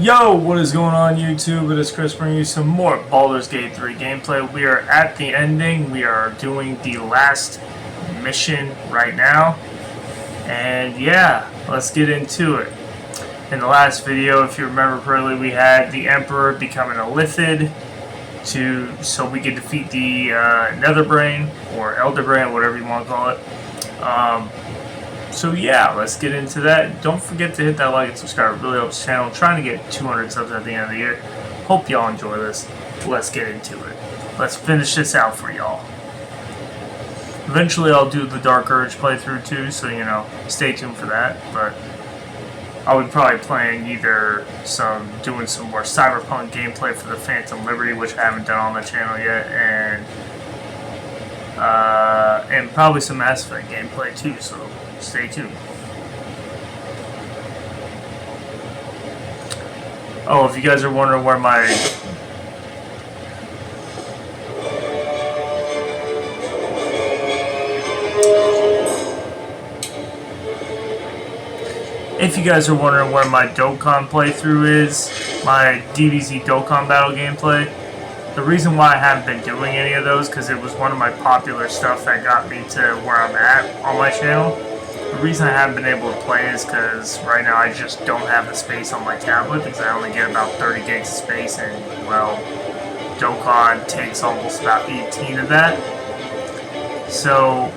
Yo, what is going on YouTube? It is Chris bringing you some more Baldur's Gate 3 gameplay. We are at the ending. We are doing the last mission right now. And yeah, let's get into it. In the last video, if you remember correctly, we had the Emperor becoming a Lithid so we could defeat the Netherbrain, or Elderbrain, whatever you want to call it. So yeah, let's get into that. Don't forget to hit that like and subscribe. It really helps the channel. I'm trying to get 200 subs at the end of the year. Hope y'all enjoy this. Let's get into it. Let's finish this out for y'all. Eventually I'll do the Dark Urge playthrough too, so you know, stay tuned for that. But I would probably plan either doing some more Cyberpunk gameplay for the Phantom Liberty, which I haven't done on the channel yet, and probably some Mass Effect gameplay too, so stay tuned. Oh, if you guys are wondering where my Dokkan playthrough is, my DBZ Dokkan battle gameplay, the reason why I haven't been doing any of those, because it was one of my popular stuff that got me to where I'm at on my channel. The reason I haven't been able to play is because right now I just don't have the space on my tablet, because I only get about 30 gigs of space, and well, Dokkan takes almost about 18 of that. So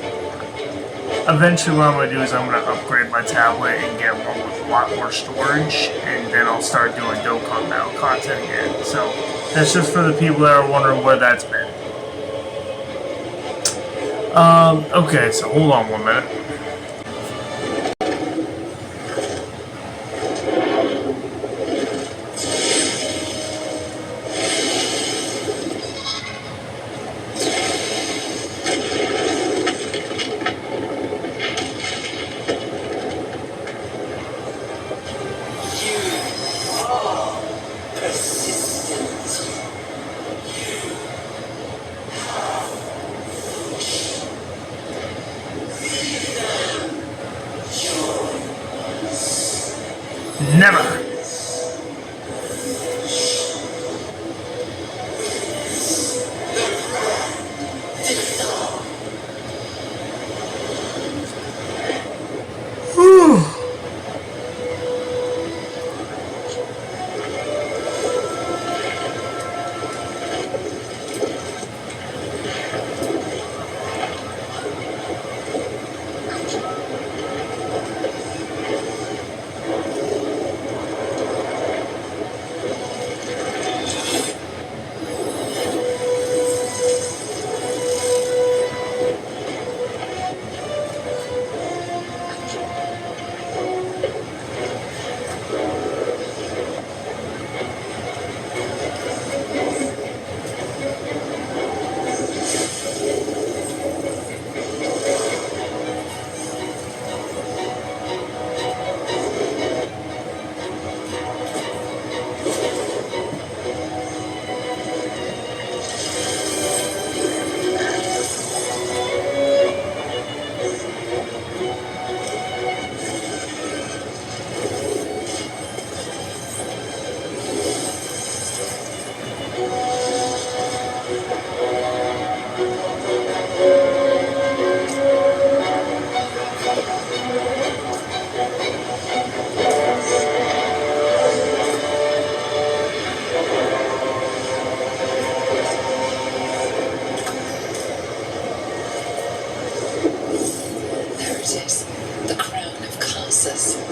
eventually what I'm going to do is I'm going to upgrade my tablet and get one with a lot more storage, and then I'll start doing Dokkan battle content again. So that's just for the people that are wondering where that's been. Okay, so hold on 1 minute. Never.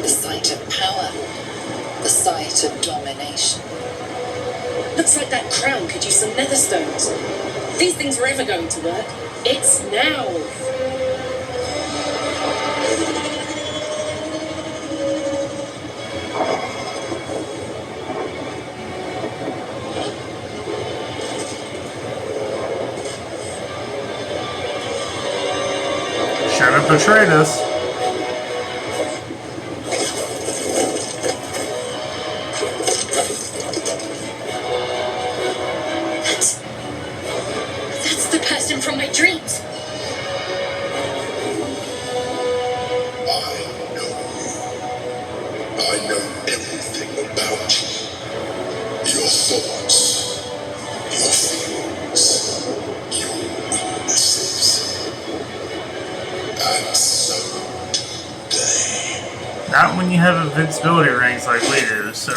The site of power, the site of domination. Looks like that crown could use some nether stones. If these things were ever going to work, it's now. Should have betrayed us. That's the person from my dreams. I know everything about you. Not when you have invincibility rings like we do, so...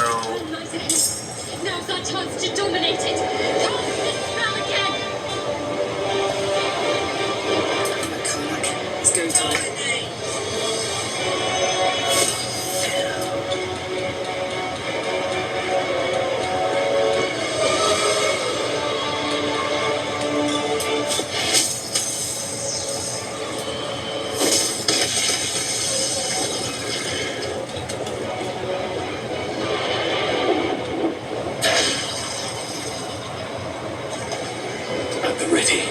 Now's our chance to dominate it! Cast this spell again! It's go time. At the ready.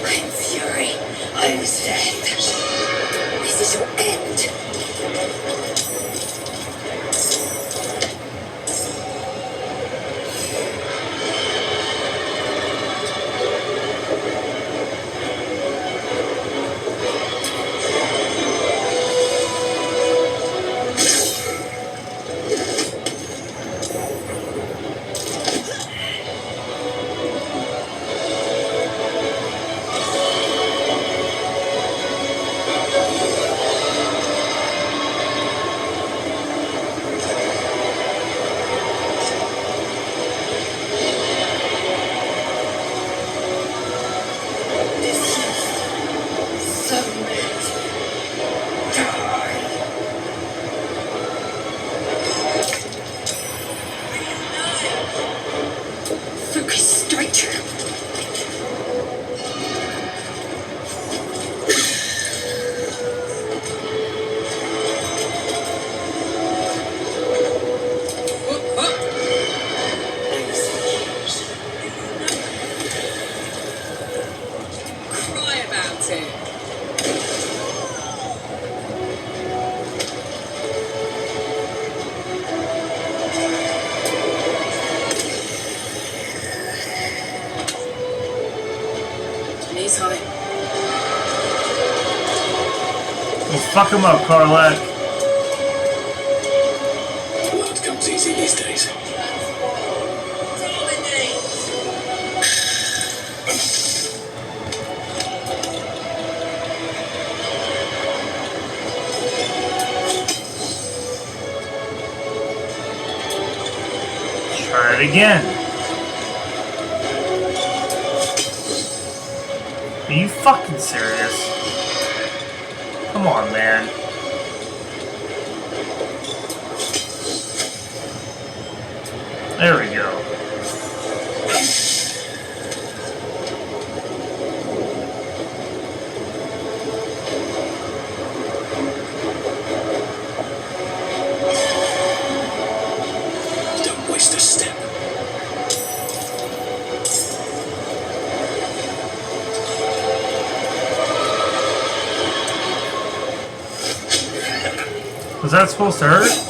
I'm fury. I'm death. This is your end. Focus straight. Cry about it. Knees high. Well, fuck him up, Carlette. Blood comes easy these days. Try it again. Are you fucking serious? Come on, man. There we go. Don't waste a step. Was that supposed to hurt?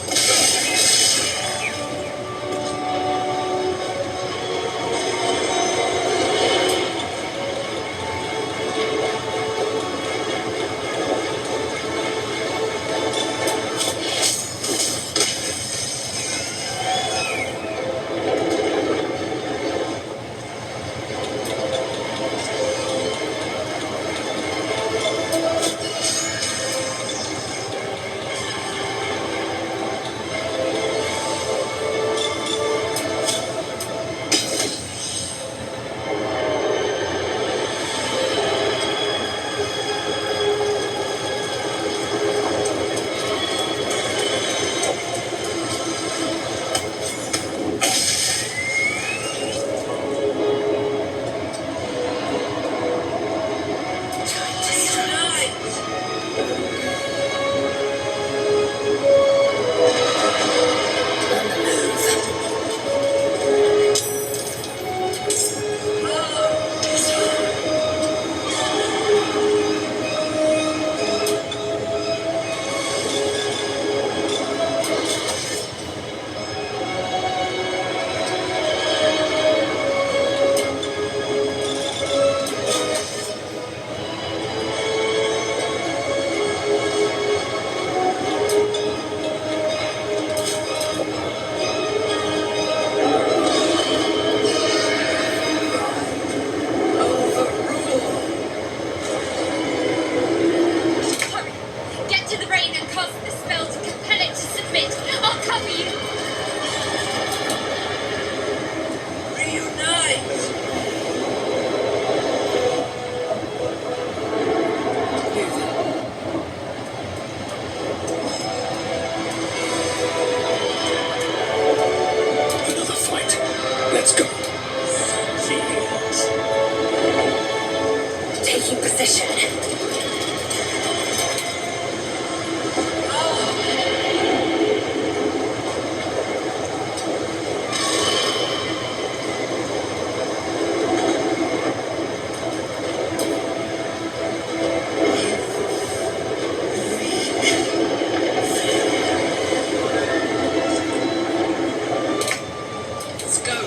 Another fight. Let's go. Taking position. Let's go.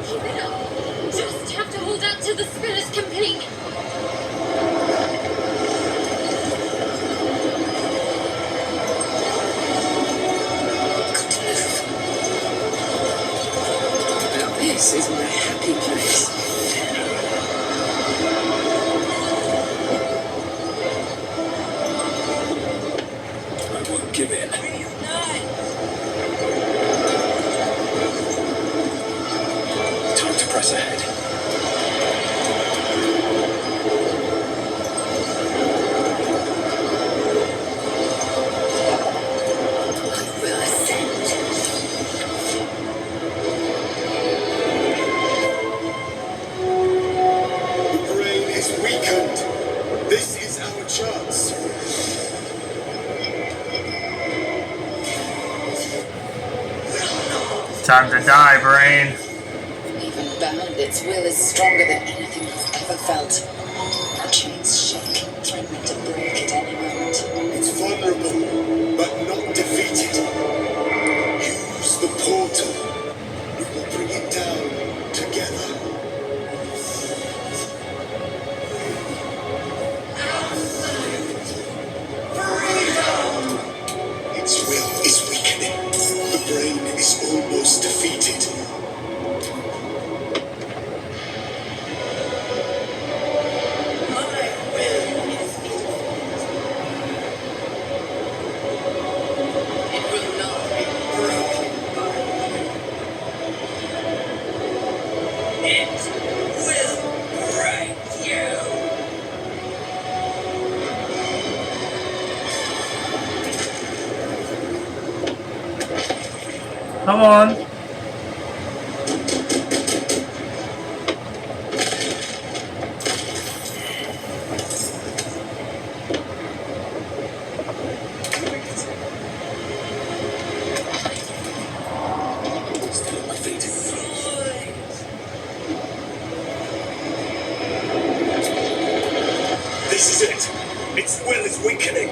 Keep it up. Just have to hold out till the spell is complete. Now this is my happy place. I won't give in. Time to press ahead. Will ascend. The brain is weakened. This is our chance. Time to die, brain. Even bound, its will is stronger than anything you've ever felt. Our chains shake, threatening to break at any moment. It's vulnerable, but not defeated. Use the portal. We will bring it down together. Its will is weakening. The brain is almost defeated. It will not be broken by you. It will break you. Come on. Still on my feet. This is it. Its will is weakening.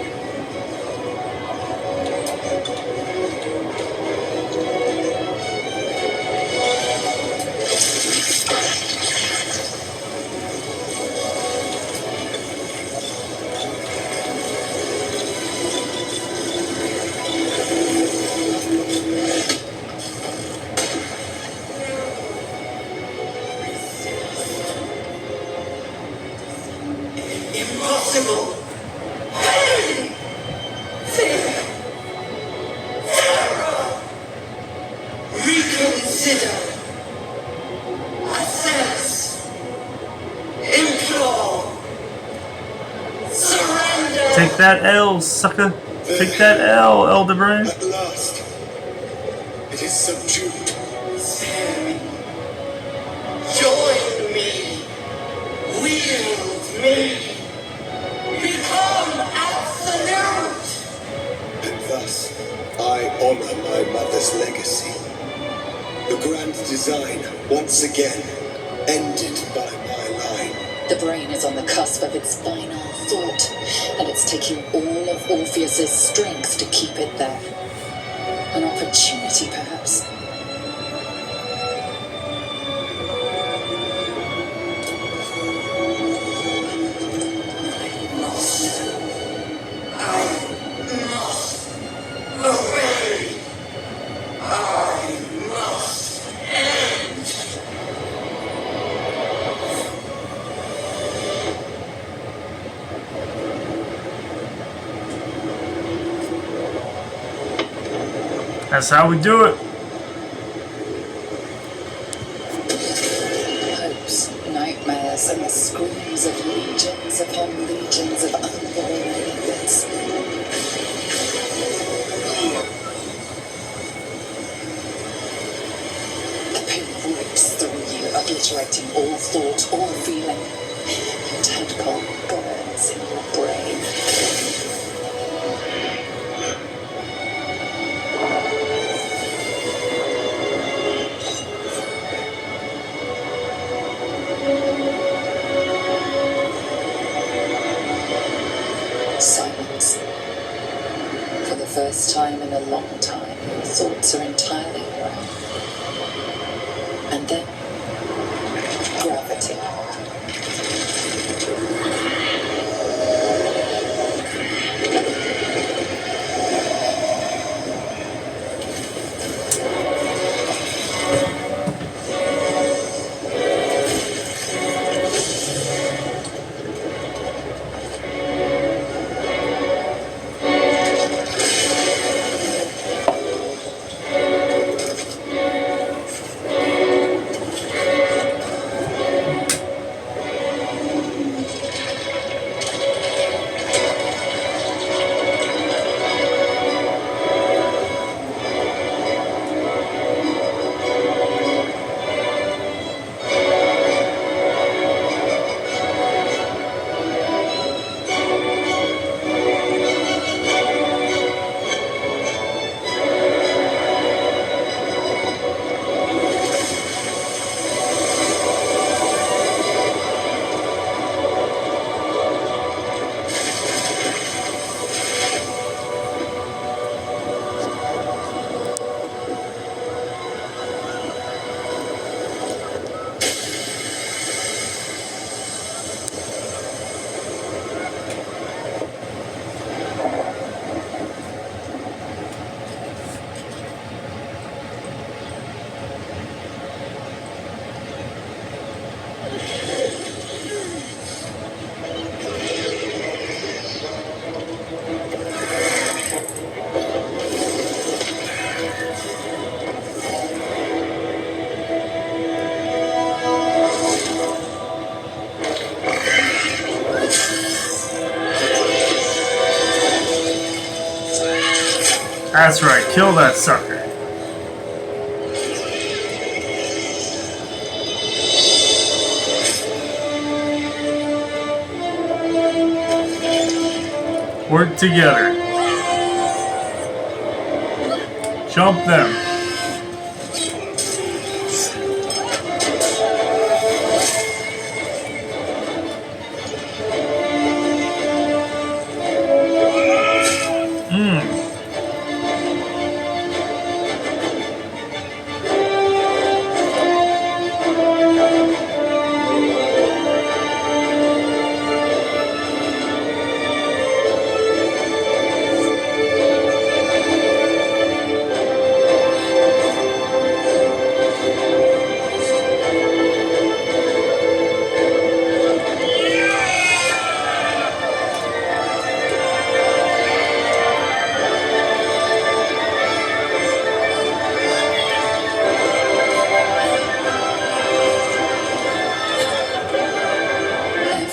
Impossible. Reconsider. Assess. Implore. Surrender. Take that L, sucker. Take that L, Elder Brain. At last, it is subdued. Join me. Wield me. Become absolute. And thus, I honor my mother's legacy. The grand design, once again, ended by my line. The brain is on the cusp of its final thought, and it's taking all of Orpheus's strength to keep it there. An opportunity, perhaps. That's how we do it. Hopes, nightmares, and the screams of legions upon legions of unborn infants. The pain rips through you, obliterating all thought, all feeling. Your tadpole burns in your brain. Silence. For the first time in a long time, your thoughts are entirely your own. And then, gravity. That's right, kill that sucker. Work together. Jump them.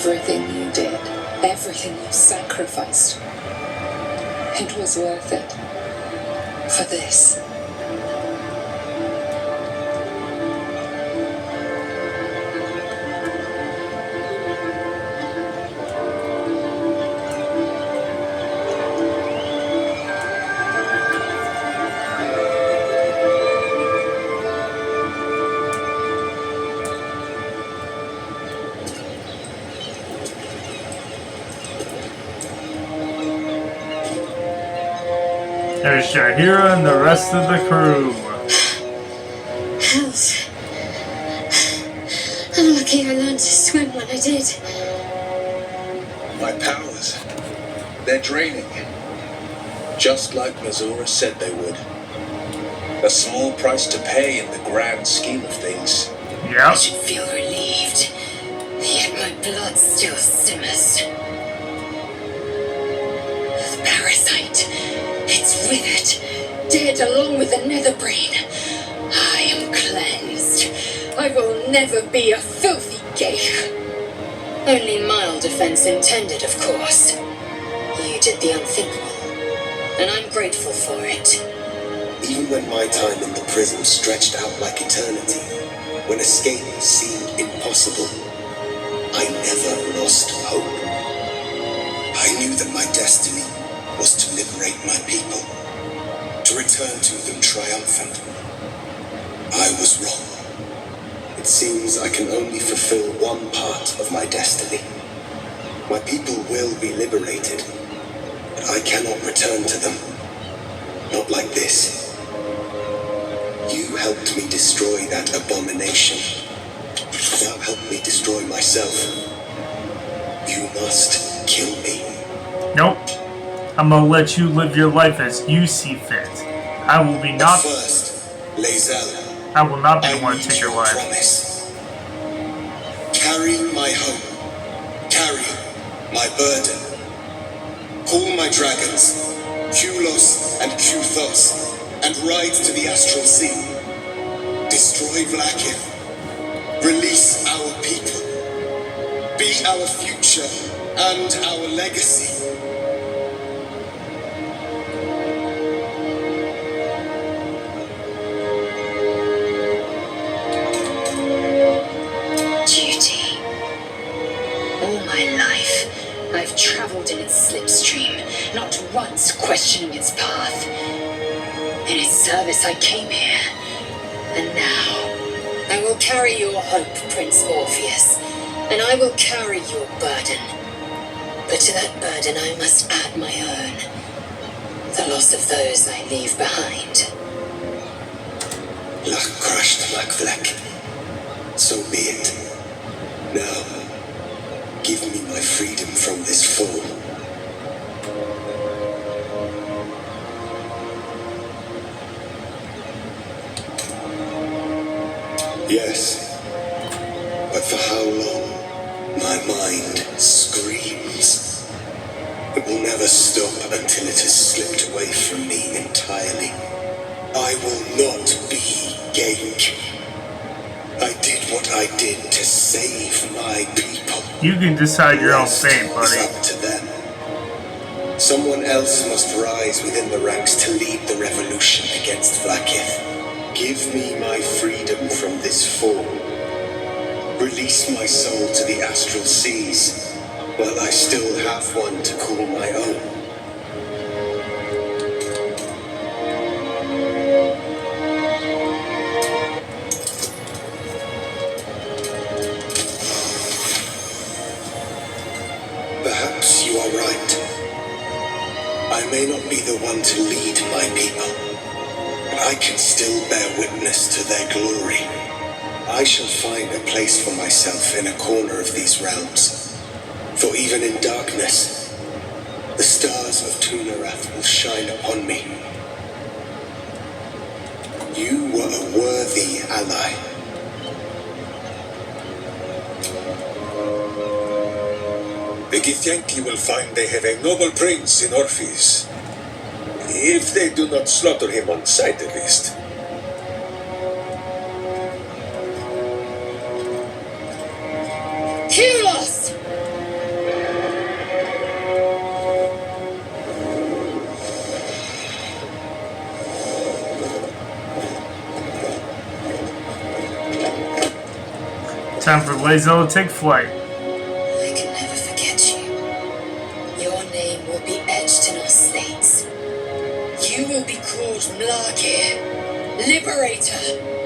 Everything you did, everything you sacrificed, it was worth it. For this. There's Shahira and the rest of the crew. Hells. I'm lucky I learned to swim when I did. My powers, they're draining. Just like Mazura said they would. A small price to pay in the grand scheme of things. I Yep. should feel relieved, yet my blood still simmers. The parasite, it's withered, dead along with the Netherbrain. I am cleansed. I will never be a filthy geich. Only mild offense intended, of course. You did the unthinkable, and I'm grateful for it. Even when my time in the prison stretched out like eternity, when escape seemed impossible, I never lost hope. I knew that my destiny was to liberate my people, to return to them triumphant. I was wrong. It seems I can only fulfill one part of my destiny. My people will be liberated, but I cannot return to them. Not like this. You helped me destroy that abomination. Now help me destroy myself. You must kill me. Nope. I'm gonna let you live your life as you see fit. I will be not. But first, Lae'zel, I will not be I the one to need take your your life. promise. Carry my hope. Carry my burden. Call my dragons, Kulos and Kuthos, and ride to the Astral Sea. Destroy Vlaakith. Release our people. Be our future and our legacy. Duty. All my life, I've traveled in its slipstream, not once questioning its path. In its service I came here, and now I will carry your hope, Prince Orpheus, and I will carry your burden. But to that burden I must add my own, the loss of those I leave behind. Luck crushed Macvlek. So be it. Now, give me my freedom from this fall. Yes, but for how long? My mind screams. It will never stop until it has slipped away from me entirely. I will not be Geich. I did what I did to save my people. You can decide your own Rest fate, is buddy. up to them. Someone else must rise within the ranks to lead the revolution against Vlaakith. Give me my freedom from this fall. Release my soul to the astral seas, while I still have one to call my own. Perhaps you are right. I may not be the one to lead my people, but I can still bear witness to their glory. I shall find a place for myself in a corner of these realms. For even in darkness, the stars of Tunarath will shine upon me. You were a worthy ally. The Githyanki will find they have a noble prince in Orpheus. If they do not slaughter him on sight, at least. Kulos! Time for Lae'zel to take flight. I can never forget you. Your name will be etched in our slates. You will be called Mlakir, Liberator.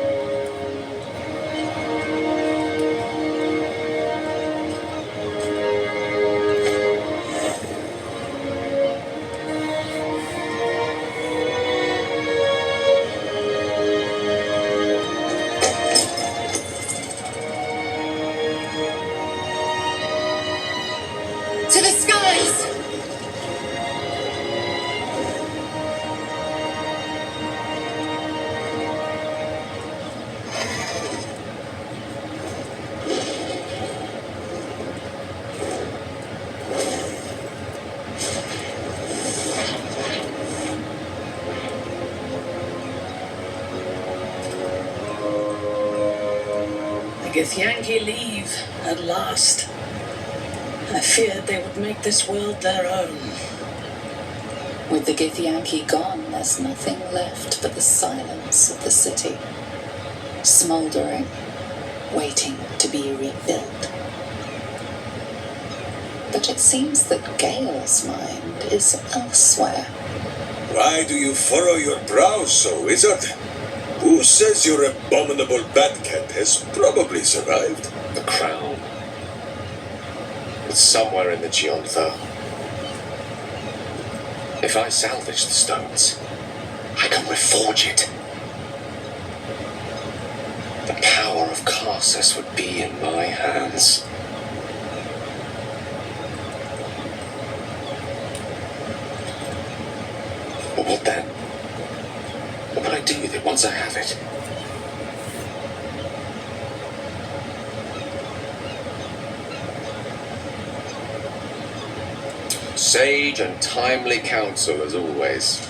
To the skies! Githyanki leave at last. I feared they would make this world their own. With the Githyanki gone, there's nothing left but the silence of the city, smouldering, waiting to be rebuilt. But it seems that Gale's mind is elsewhere. Why do you furrow your brows so, wizard? Who says your abominable Batcat has probably survived? The crown. It's somewhere in the Geontha. If I salvage the stones, I can reforge it. The power of Karsus would be in my hands. But what then? What will I do with it once I have it? Sage and timely counsel as always,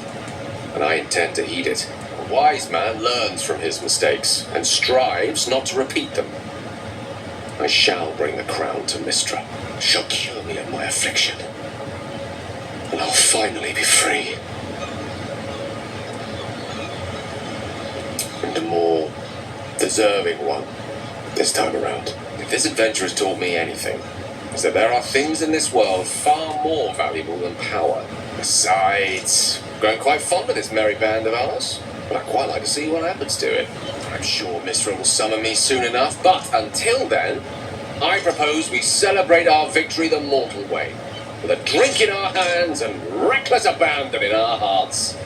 and I intend to heed it. A wise man learns from his mistakes and strives not to repeat them. I shall bring the crown to Mistra, shall cure me of my affliction, and I'll finally be free. And a more deserving one this time around. If this adventure has taught me anything, is that there are things in this world far more valuable than power. Besides, I'm growing quite fond of this merry band of ours, but I'd quite like to see what happens to it. I'm sure Mistra will summon me soon enough, but until then, I propose we celebrate our victory the mortal way, with a drink in our hands and reckless abandon in our hearts.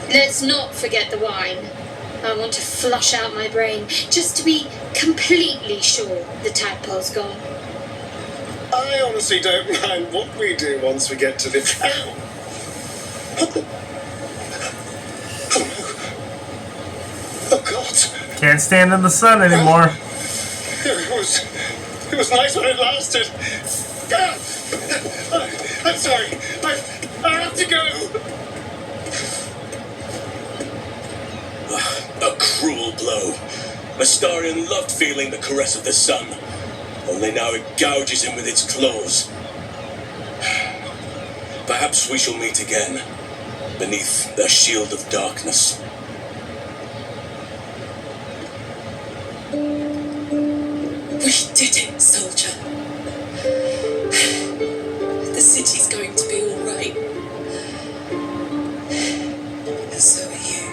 Let's not forget the wine. I want to flush out my brain, just to be completely sure the tadpole's gone. I honestly don't mind what we do once we get to the crown. What the? Oh no. Oh God. Can't stand in the sun anymore. It was nice when it lasted. I'm sorry. I have to go. A cruel blow. Mastarian loved feeling the caress of the sun. Only now it gouges him with its claws. Perhaps we shall meet again, beneath the shield of darkness. We did it, soldier. The city's going to be all right. And so are you.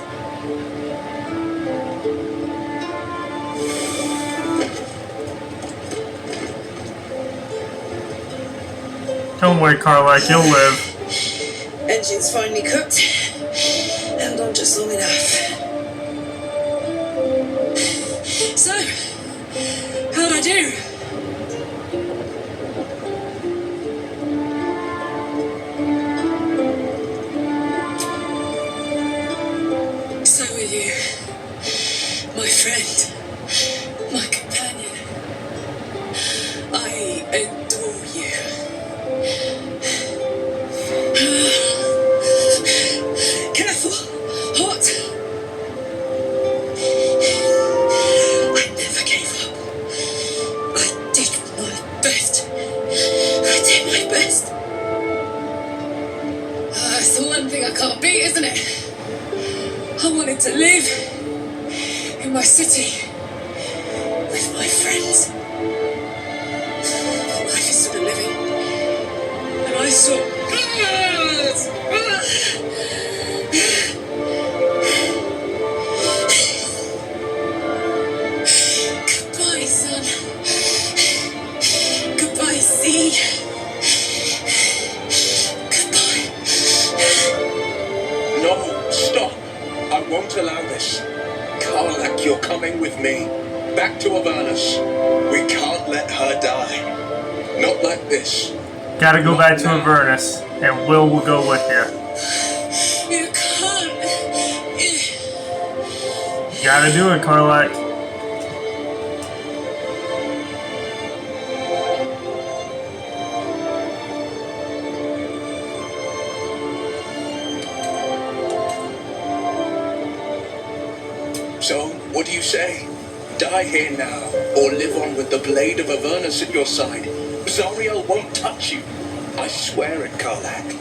Don't worry, Carlac, you'll live. Engine's finally cooked. Held on just long enough. So, how'd I do? So are you. My friend. My companion. I adore you. Careful! Hot! I never gave up. I did my best. I did my best. It's the one thing I can't beat, isn't it? I wanted to live in my city with my friends. But life is for the living. And I saw goodbye, son. Goodbye, sea. Goodbye. No, stop! I won't allow this. Karlak, you're coming with me. Back to Avernus. We can't let her die. Not like this. Gotta go back to Avernus, and Will go with you. You can't. Gotta do it, Carlac. So, what do you say? Die here now, or live on with the blade of Avernus at your side. Zariel won't touch you. I swear it, Karlak.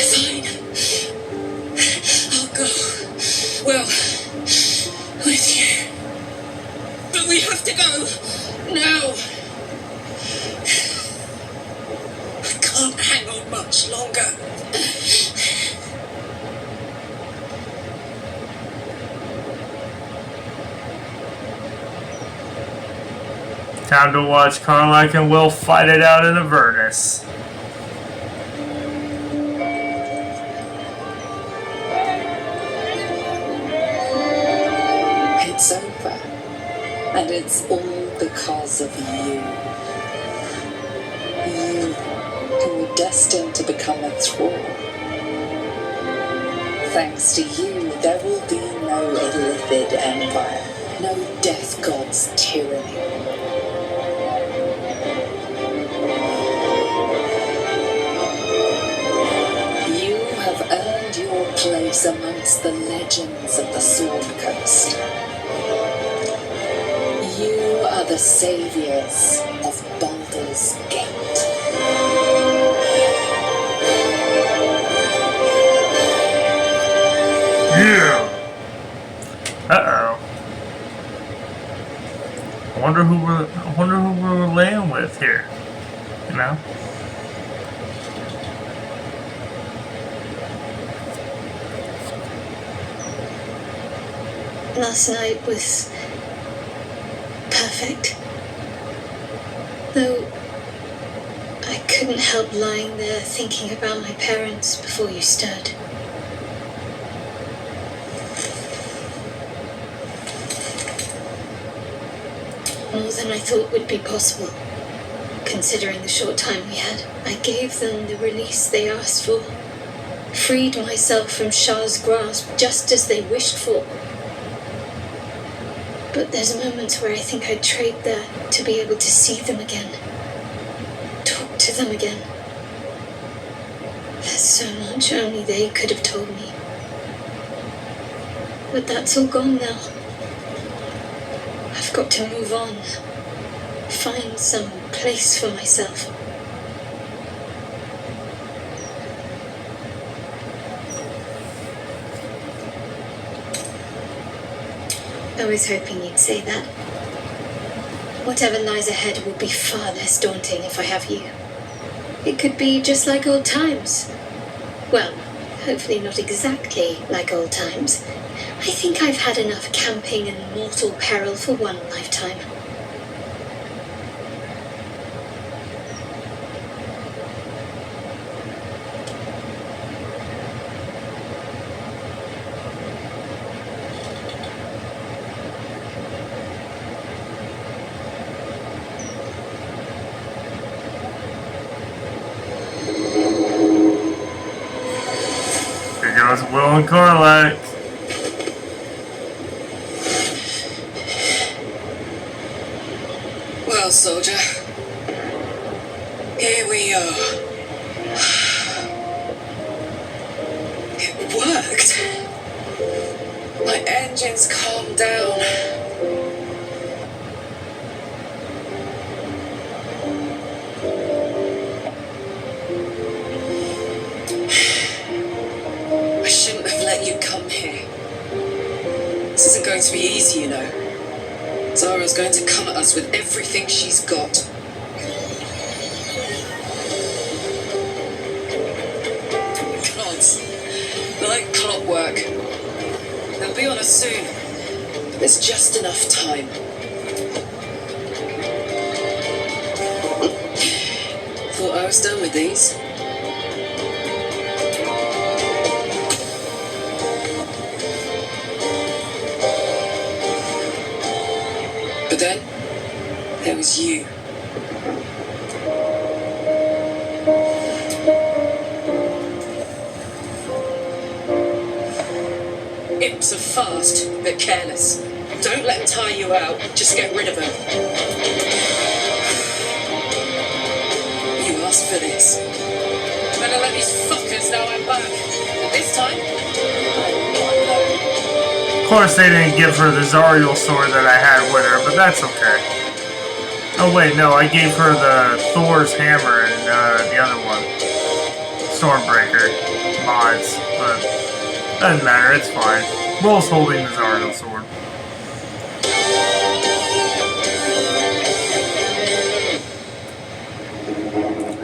Fine. I'll go. Well, with you. But we have to go. Now. I can't hang on much longer. Time to watch Karlak and Will fight it out in Avernus. It's over. And it's all because of you. You, who were destined to become a thrall. Thanks to you, there will be no Illithid Empire, no Death God's tyranny. You have earned your place amongst the legends of the Sword Coast. You are the saviors of Baldur's Gate. Yeah. Uh-oh. I wonder who we're laying with here. You know? Last night was perfect. Though I couldn't help lying there thinking about my parents before you stirred. More than I thought would be possible, considering the short time we had. I gave them the release they asked for, freed myself from Shah's grasp just as they wished for. But there's moments where I think I'd trade that to be able to see them again, talk to them again. There's so much only they could have told me. But that's all gone now. I've got to move on, find some place for myself. I was hoping you'd say that. Whatever lies ahead will be far less daunting if I have you. It could be just like old times. Well, hopefully not exactly like old times. I think I've had enough camping and mortal peril for one lifetime. Here goes Will and Karlak. Well, soldier, here we are. It worked. My engines calmed down. I shouldn't have let you come here. This isn't going to be easy, you know. Zara's going to come at us with everything she's got. Gods, like clockwork. They'll be on us soon. There's just enough time. Thought I was done with these. But then, there was you. Imps are fast, but careless. Don't let them tire you out, just get rid of them. You asked for this. Better let these fuckers know I'm back. And this time, I'm not alone. course, they didn't give her the Zariel sword that I had with her, but that's okay. Oh wait, no, I gave her the Thor's hammer and the other one, Stormbreaker mods, but doesn't matter, it's fine. Will's holding the Zariel sword.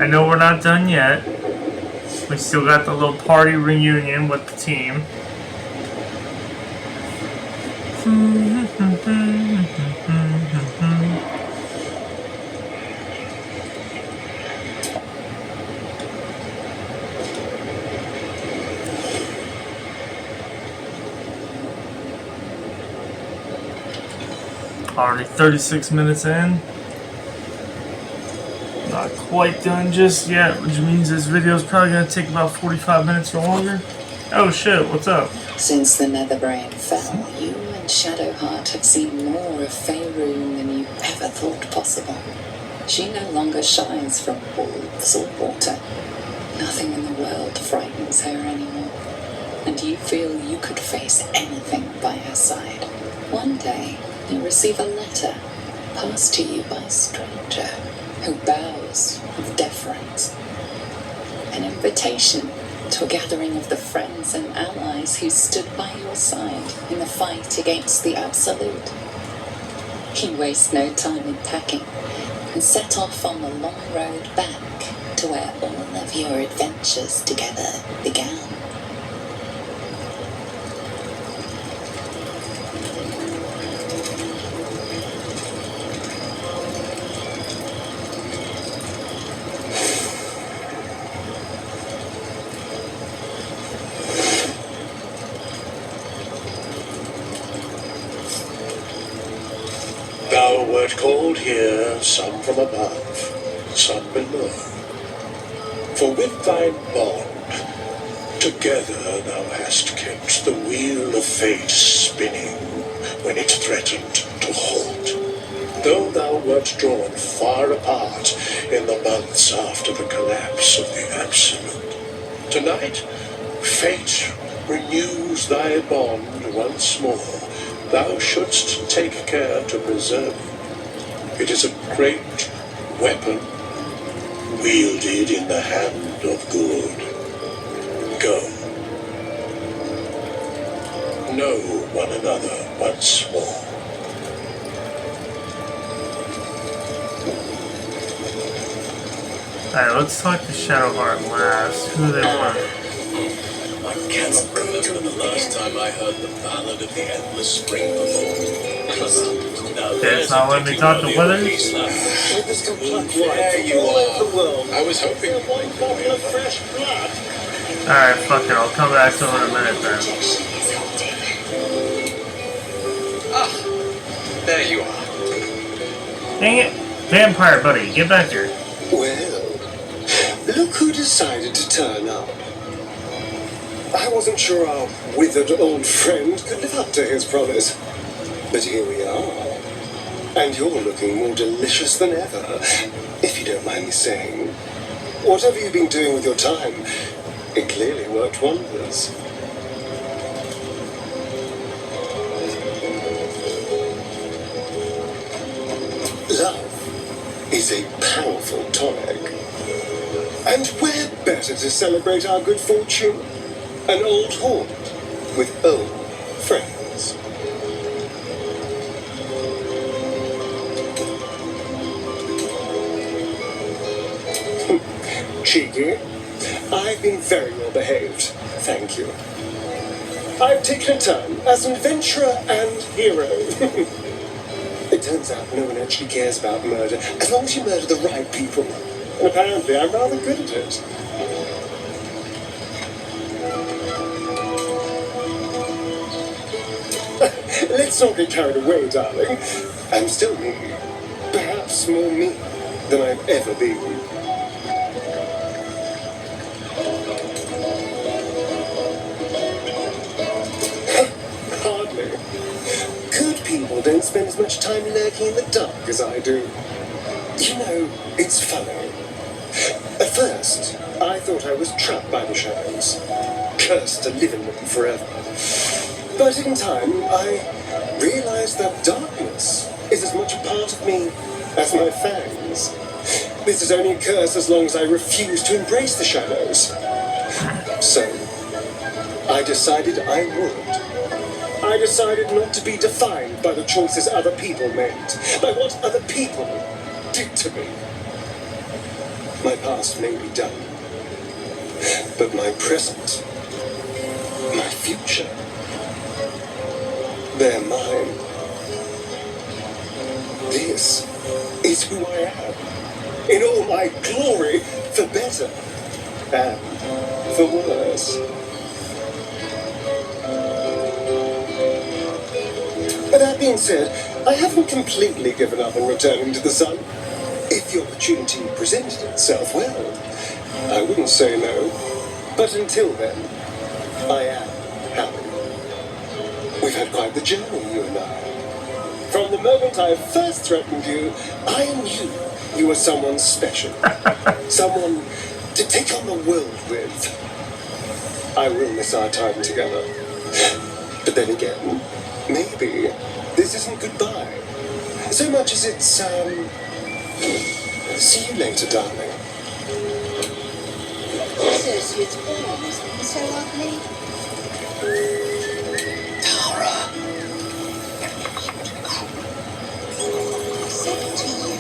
I know we're not done yet. We still got the little party reunion with the team. Already 36 minutes in. Not quite done just yet, which means this video is probably going to take about 45 minutes or longer. Oh shit, what's up? Since the Netherbrain fell, you and Shadowheart have seen more of Faerun than you ever thought possible. She no longer shies from wolves or water. Nothing in the world frightens her anymore. And you feel you could face anything by her side. One day, you receive a letter passed to you by a stranger who bows with deference. An invitation to a gathering of the friends and allies who stood by your side in the fight against the Absolute. You waste no time in packing and set off on the long road back to where all of your adventures together began. Thou wert called here, some from above, some below. For with thy bond, together thou hast kept the wheel of fate spinning when it threatened to halt. Though thou wert drawn far apart in the months after the collapse of the Absolute, tonight fate renews thy bond once more. Thou shouldst take care to preserve it. It is a great weapon, wielded in the hand of good. Go. Know one another once more. Alright, let's talk to Shadowheart last. Who they were. I cannot remember the last time I heard the ballad of the endless spring before. Okay, it's not letting me talk to Withers. There you are. I was hoping. Alright, fuck it, I'll come back to him in a minute then. Ah, there you are. Dang it! Vampire buddy, get back here. Well, look who decided to turn up. I wasn't sure our withered old friend could live up to his promise. But here we are. And you're looking more delicious than ever, if you don't mind me saying. Whatever you've been doing with your time, it clearly worked wonders. Love is a powerful tonic. And where better to celebrate our good fortune? An old haunt with old friends. Cheeky. I've been very well behaved, thank you. I've taken a turn as an adventurer and hero. It turns out no one actually cares about murder, as long as you murder the right people. And apparently I'm rather good at it. Let's not get carried away, darling. I'm still me. Perhaps more me than I've ever been. Hardly. Good people don't spend as much time lurking in the dark as I do. You know, it's funny. At first, I thought I was trapped by the shadows, cursed to live in them forever. But in time, I realized that darkness is as much a part of me as my fangs. This is only a curse as long as I refuse to embrace the shadows. So, I decided I would. I decided not to be defined by the choices other people made, by what other people did to me. My past may be done, but my present, my future, they're mine. This is who I am, in all my glory, for better and for worse. But that being said, I haven't completely given up on returning to the sun. If the opportunity presented itself, well, I wouldn't say no. But until then, I am happy. We've had quite the journey, you and I. From the moment I first threatened you, I knew you were someone special. Someone to take on the world with. I will miss our time together. But then again, maybe this isn't goodbye. So much as it's, see you later, darling. So sweet, so lovely. Tara. I said to you,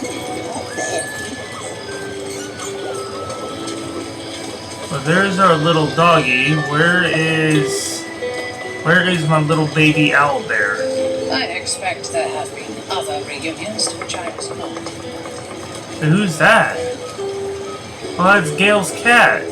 not them. Well, there's our little doggy. Where is my little baby owlbear? I expect there have been other reunions to which I was not. Who's that? Oh, that's Gail's cat.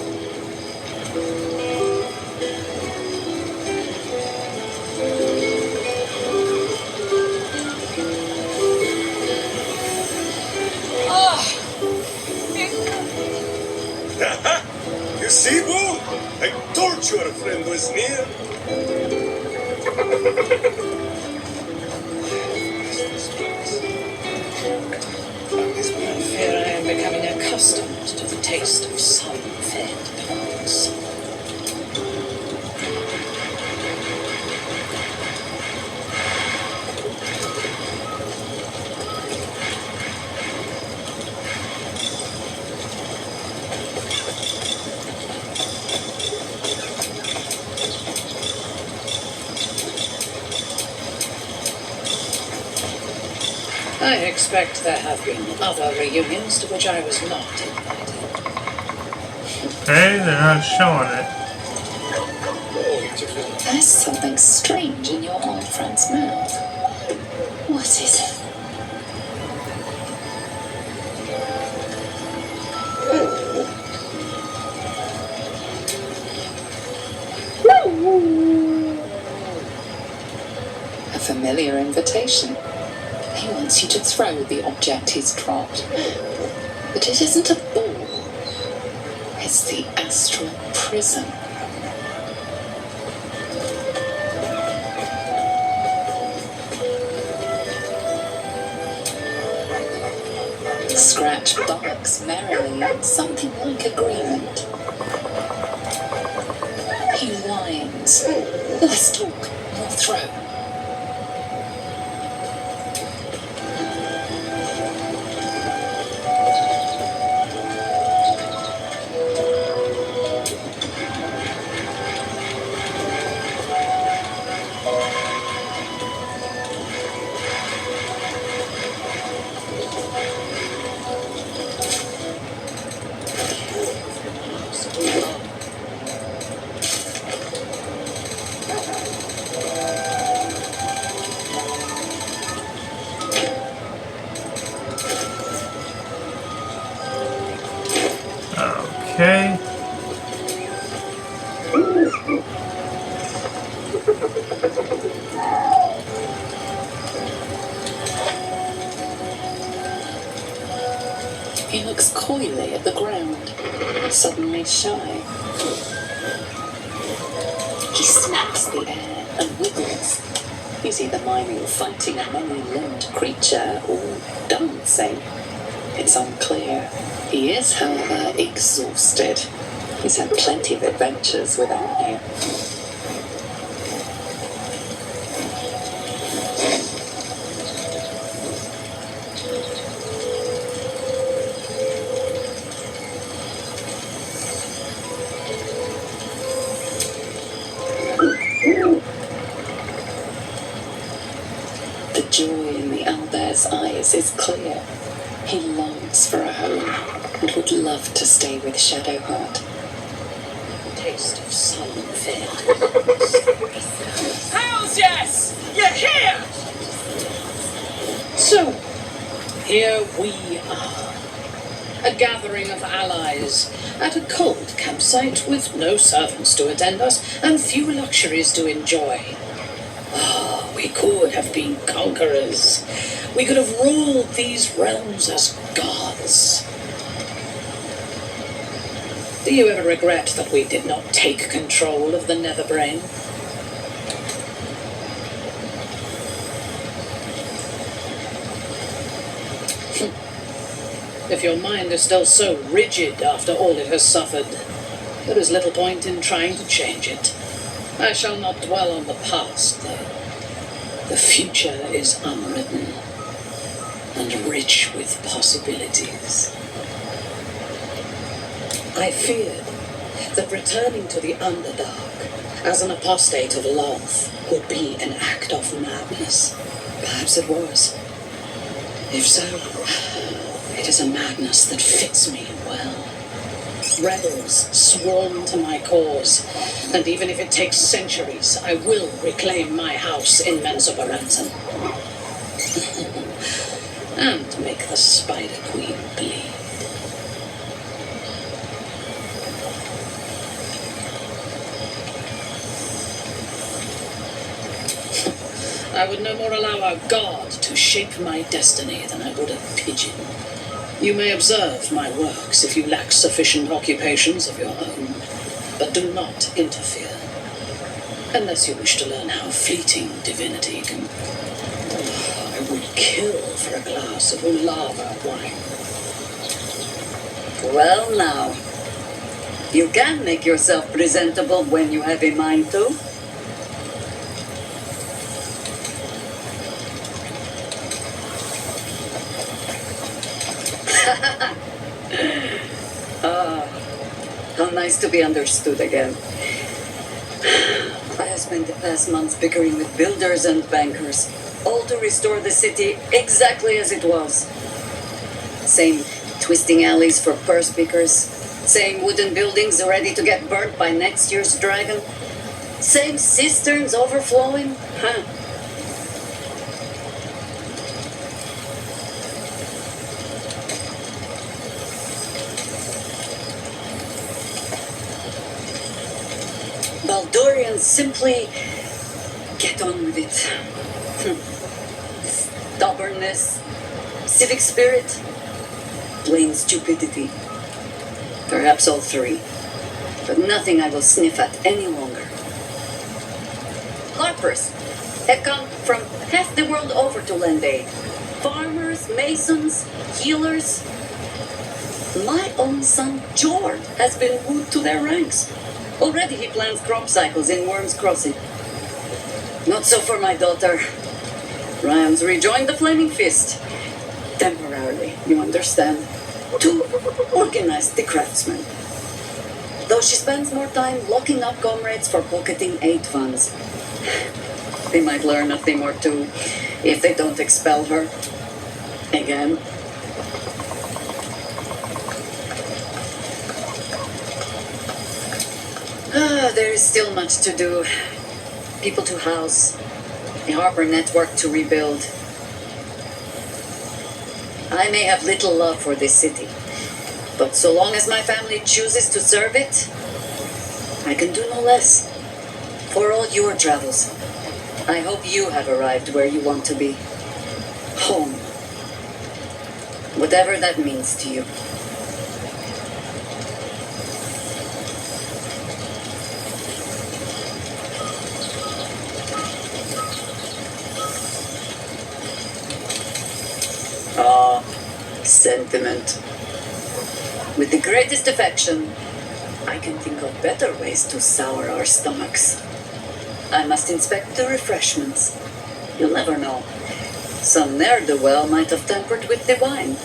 You see, Boo? I told you our friend was near. I fear I am becoming accustomed to the taste of sun-fed plants. I expect there have been other reunions to which I was not invited. Okay, they're not showing it. There's something strange in your old friend's mouth. What is it? A familiar invitation. He wants you to throw the object he's dropped. But it isn't a ball. It's the astral prism. Scratch barks merrily, something like agreement. He whines. Less talk, more throw. Okay. He looks coyly at the ground, suddenly shy. He snaps the air and wiggles. He's either miming fighting a many-limbed creature or dancing. It's unclear. He is, however, exhausted. He's had plenty of adventures without you. Father's eyes is clear. He longs for a home and would love to stay with Shadowheart. Taste of solemn fare. Hells yes! You're here! So, here we are. A gathering of allies at a cold campsite with no servants to attend us and few luxuries to enjoy. Ah, we could have been conquerors. We could have ruled these realms as gods. Do you ever regret that we did not take control of the Netherbrain? If your mind is still so rigid after all it has suffered, there is little point in trying to change it. I shall not dwell on the past, though. The future is unwritten and rich with possibilities. I feared that returning to the Underdark as an apostate of Loth would be an act of madness. Perhaps it was. If so, it is a madness that fits me well. Rebels swarm to my cause, and even if it takes centuries, I will reclaim my house in Menzoberranzan. And make the Spider Queen bleed. I would no more allow a god to shape my destiny than I would a pigeon. You may observe my works if you lack sufficient occupations of your own, but do not interfere. Unless you wish to learn how fleeting divinity can... I would kill for a glass of Ulava wine. Well now, you can make yourself presentable when you have a mind to. How nice to be understood again. I have spent the past months bickering with builders and bankers, all to restore the city exactly as it was. Same twisting alleys for purse pickers, same wooden buildings ready to get burnt by next year's dragon, same cisterns overflowing. Baldurians simply get on with it. Stubbornness, civic spirit, plain stupidity. Perhaps all three, but nothing I will sniff at any longer. Harpers have come from half the world over to lend aid. Farmers, masons, healers. My own son, Jord, has been wooed to their ranks. Already he plans crop cycles in Worm's Crossing. Not so for my daughter. Ryan's rejoined the Flaming Fist. Temporarily, you understand. To organize the craftsmen. Though she spends more time locking up comrades for pocketing aid funds. They might learn a thing or two if they don't expel her. Again. There is still much to do. People to house. A harbor network to rebuild. I may have little love for this city, but so long as my family chooses to serve it, I can do no less. For all your travels, I hope you have arrived where you want to be. Home. Whatever that means to you. Sentiment. With the greatest affection, I can think of better ways to sour our stomachs. I must inspect the refreshments. You'll never know. Some ne'er-do-well might have tampered with the wine.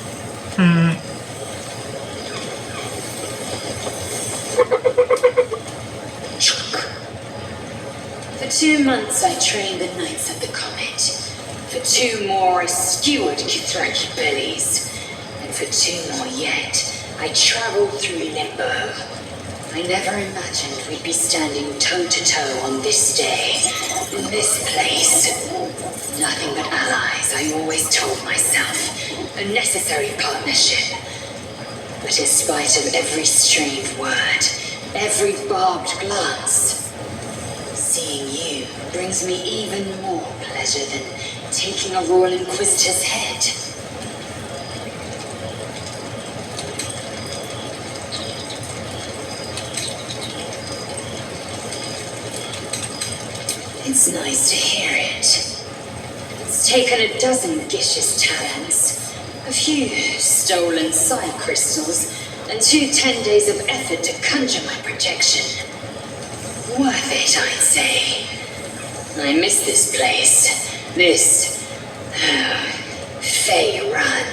For 2 months I trained the Knights of the Comet. For 2 more, I skewered Kithraki bellies. And for 2 more yet, I traveled through limbo. I never imagined we'd be standing toe-to-toe on this day, in this place. Nothing but allies, I always told myself. A necessary partnership. But in spite of every strained word, every barbed glance, seeing you brings me even more pleasure than taking a Royal Inquisitor's head. It's nice to hear it. It's taken a dozen vicious talents, a few stolen psi crystals, and 2 10 days of effort to conjure my projection. Worth it, I'd say. I miss this place. This Fey Run.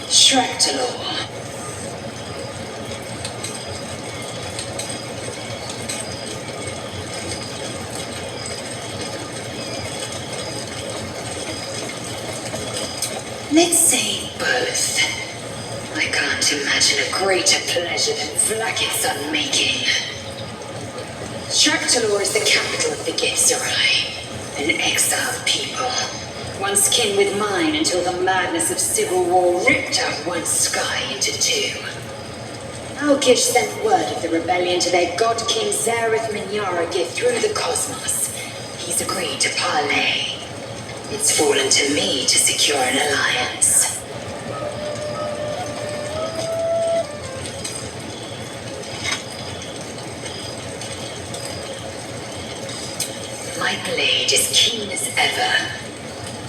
Shractalor. Let's say both. I can't imagine a greater pleasure than Vlaakith's unmaking. Shractalor is the capital of the Githzerai, an exiled people. Once kin with mine until the madness of civil war ripped out one sky into 2. Algish sent word of the rebellion to their god king Zareth Minyaragith through the cosmos. He's agreed to parley. It's fallen to me to secure an alliance. My blade is keen as ever.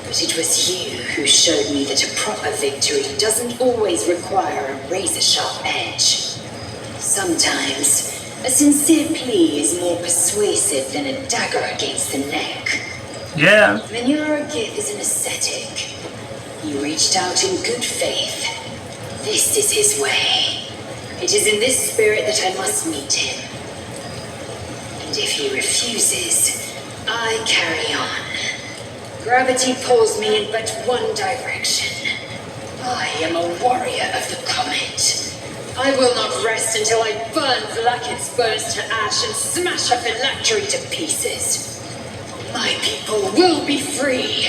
But it was you who showed me that a proper victory doesn't always require a razor-sharp edge. Sometimes, a sincere plea is more persuasive than a dagger against the neck. Yeah. Minyaragith is an ascetic. He reached out in good faith. This is his way. It is in this spirit that I must meet him. And if he refuses, I carry on. Gravity pulls me in but one direction. I am a warrior of the comet. I will not rest until I burn Vlaakith's bones to ash and smash her phylactery to pieces. My people will be free.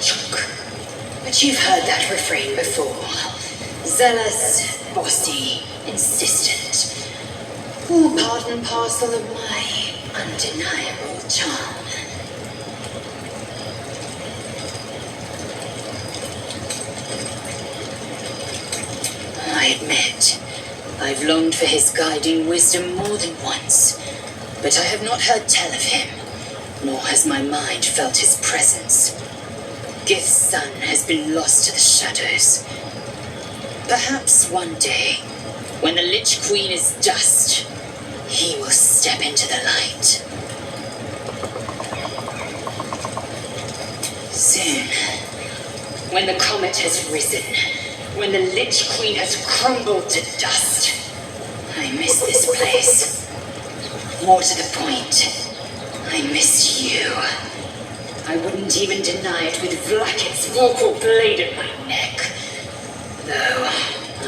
Chunk. But you've heard that refrain before. Zealous, bossy, insistent. All part and parcel of my undeniable charm. I admit, I've longed for his guiding wisdom more than once, but I have not heard tell of him, nor has my mind felt his presence. Gith's son has been lost to the shadows. Perhaps one day, when the Lich Queen is dust, he will step into the light. Soon, when the comet has risen, when the Lich Queen has crumbled to dust, I miss this place. More to the point, I miss you. I wouldn't even deny it with Vlaakith's vocal blade at my neck. Though,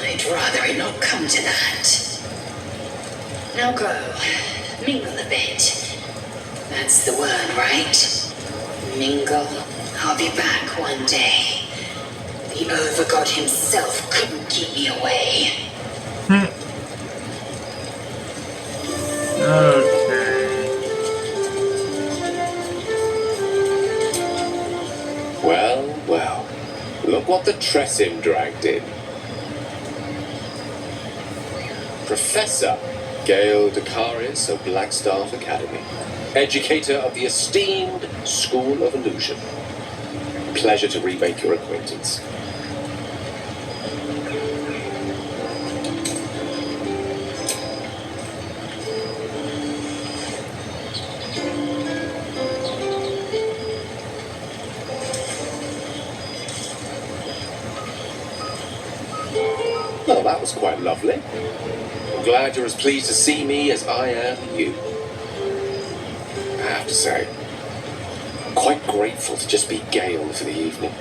I'd rather it not come to that. Now go, mingle a bit. That's the word, right? Mingle. I'll be back one day. The Overgod himself couldn't keep me away. Okay. Well, well. Look what the Tressim dragged in. Professor Gale Dakaris of Blackstaff Academy. Educator of the esteemed School of Illusion. Pleasure to remake your acquaintance. was quite lovely. I'm glad you're as pleased to see me as I am you. I have to say, I'm quite grateful to just be Gale for the evening.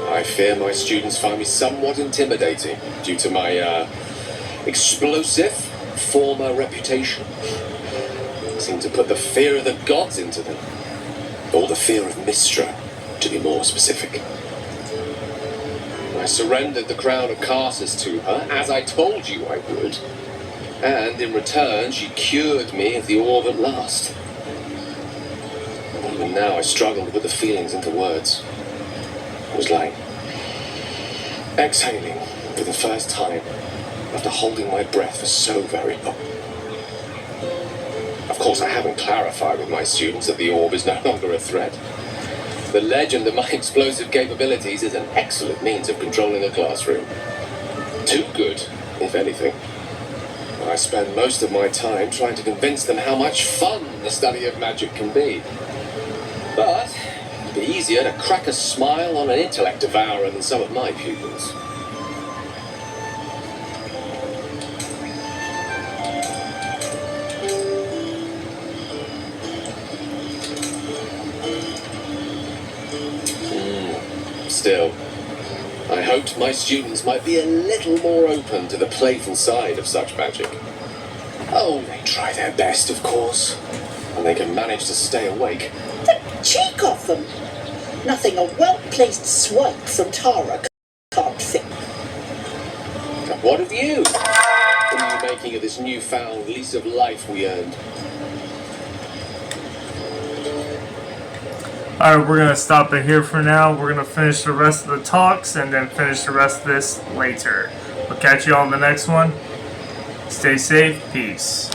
I fear my students find me somewhat intimidating due to my, explosive former reputation. I seem to put the fear of the gods into them. Or the fear of Mistra, to be more specific. I surrendered the crown of Carsus to her, as I told you I would. And in return, she cured me of the orb at last. Even now, I struggle to put the feelings into words. It was like exhaling for the first time after holding my breath for so very long. Of course, I haven't clarified with my students that the orb is no longer a threat. The legend of my explosive capabilities is an excellent means of controlling a classroom. Too good, if anything. I spend most of my time trying to convince them how much fun the study of magic can be. But it'd be easier to crack a smile on an intellect devourer than some of my pupils. Still, I hoped my students might be a little more open to the playful side of such magic. Oh, they try their best, of course, and they can manage to stay awake. The cheek of them! Nothing a well-placed swipe from Tara can't think. And what of you? What are you making of this newfound lease of life we earned? Alright, we're going to stop it here for now. We're going to finish the rest of the talks and then finish the rest of this later. We'll catch you all in the next one. Stay safe. Peace.